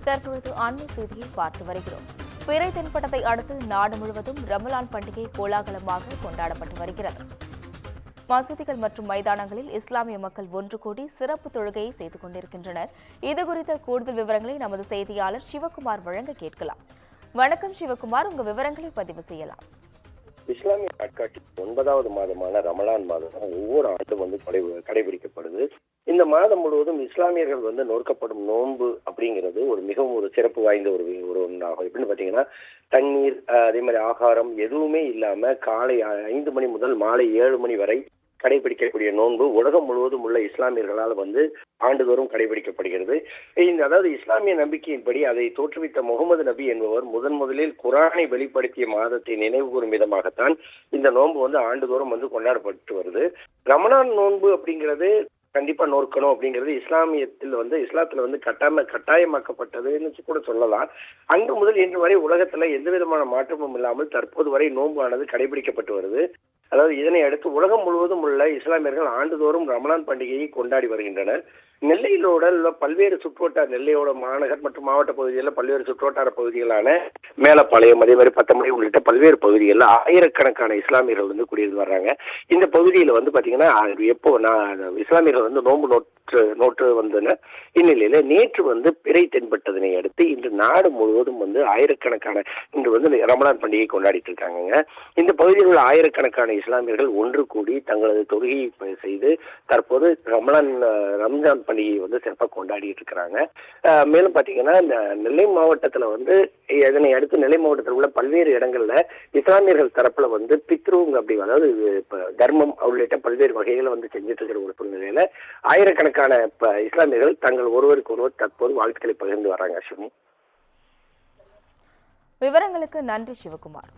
தற்பொழுது அண்மை செய்தியை பார்த்து வருகிறோம். பிறை தென்பட்டதை அடுத்து நாடு முழுவதும் ரமலான் பண்டிகை கோலாகலமாக கொண்டாடப்பட்டு வருகிறது. மசூதிகள் மற்றும் மைதானங்களில் இஸ்லாமிய மக்கள் ஒன்று கூடி சிறப்பு தொழுகையை செய்து கொண்டிருக்கின்றனர். இதுகுறித்த கூடுதல் விவரங்களை நமது செய்தியாளர் சிவகுமார் வழங்க கேட்கலாம். வணக்கம் சிவகுமார், உங்க விவரங்களை பதிவு செய்யலாம். இஸ்லாமிய நாட்காட்டி 9வது மாதமான ரமலான் மாதம் ஒவ்வொரு ஆண்டும் கடைபிடிக்கப்படுது. இந்த மாதம் முழுவதும் இஸ்லாமியர்கள் நோக்கப்படும் நோன்பு அப்படிங்கிறது மிகவும் ஒரு சிறப்பு வாய்ந்த ஒரு ஒன்றாகும். எப்படின்னு பாத்தீங்கன்னா, தண்ணீர் அதே மாதிரி ஆகாரம் எதுவுமே இல்லாம காலை 5 மணி முதல் மாலை 7 மணி வரை கடைபிடிக்கக்கூடிய நோன்பு உலகம் முழுவதும் உள்ள இஸ்லாமியர்களால் ஆண்டுதோறும் கடைபிடிக்கப்படுகிறது. அதாவது இஸ்லாமிய நம்பிக்கையின்படி அதை தோற்றுவித்த முகமது நபி என்பவர் முதலில் குரானை வெளிப்படுத்திய மாதத்தை நினைவு கூறும் விதமாகத்தான் இந்த நோன்பு ஆண்டுதோறும் கொண்டாடப்பட்டு வருது. ரமலான் நோன்பு அப்படிங்கிறது கண்டிப்பா நோக்கணும் அப்படிங்கிறது இஸ்லாத்துல கட்டாயமாக்கப்பட்டதுன்னு கூட சொல்லலாம். அன்று முதல் இன்று வரை உலகத்துல எந்த விதமான மாற்றமும் இல்லாமல் தற்போது வரை நோன்பு ஆனது வருது. அதாவது இதனை அடுத்து உலகம் முழுவதும் உள்ள இஸ்லாமியர்கள் ஆண்டுதோறும் ரமலான் பண்டிகையை கொண்டாடி வருகின்றனர். நெல்லையிலோட பல்வேறு நெல்லையோட மாநகர் மற்றும் மாவட்ட பகுதிகளில் பல்வேறு சுற்றுவட்டார பகுதிகளான மேலப்பாளையம், அதே மாதிரி பத்தமடை உள்ளிட்ட பல்வேறு பகுதிகளில் ஆயிரக்கணக்கான இஸ்லாமியர்கள் குடியிருந்து வர்றாங்க. இந்த பகுதியில் பாத்தீங்கன்னா எப்போ இஸ்லாமியர்கள் நோட்டு வந்தன. இந்நிலையில நேற்று பிறை தென்பட்டதனை அடுத்து இன்று நாடு முழுவதும் ஆயிரக்கணக்கான இன்று ரமலான் பண்டிகை கொண்டாடிட்டு இருக்காங்க. இந்த பகுதியில் உள்ள ஆயிரக்கணக்கான இஸ்லாமியர்கள் ஒன்று கூடி தங்களது தொழுகையை செய்து தற்போது ரம்ஜான் பண்டிகையை சிறப்பாக கொண்டாடிட்டு இருக்கிறாங்க. மேலும் பாத்தீங்கன்னா, இந்த நெல்லை மாவட்டத்துல இதனை அடுத்து நெல்லை மாவட்டத்தில் உள்ள பல்வேறு இடங்கள்ல இஸ்லாமியர்கள் தரப்புல பித்ருங்க அப்படி, அதாவது தர்மம் உள்ளிட்ட பல்வேறு வகைகளை செஞ்சுட்டு இருக்கிற ஒரு சூழ்நிலையில ஆயிரக்கணக்கான இஸ்லாமியர்கள் தங்கள் ஒருவருக்கு ஒருவர் தற்போது வாழ்த்துக்களை பகிர்ந்து வர்றாங்க. அஸ்வினி, விவரங்களுக்கு நன்றி சிவகுமார்.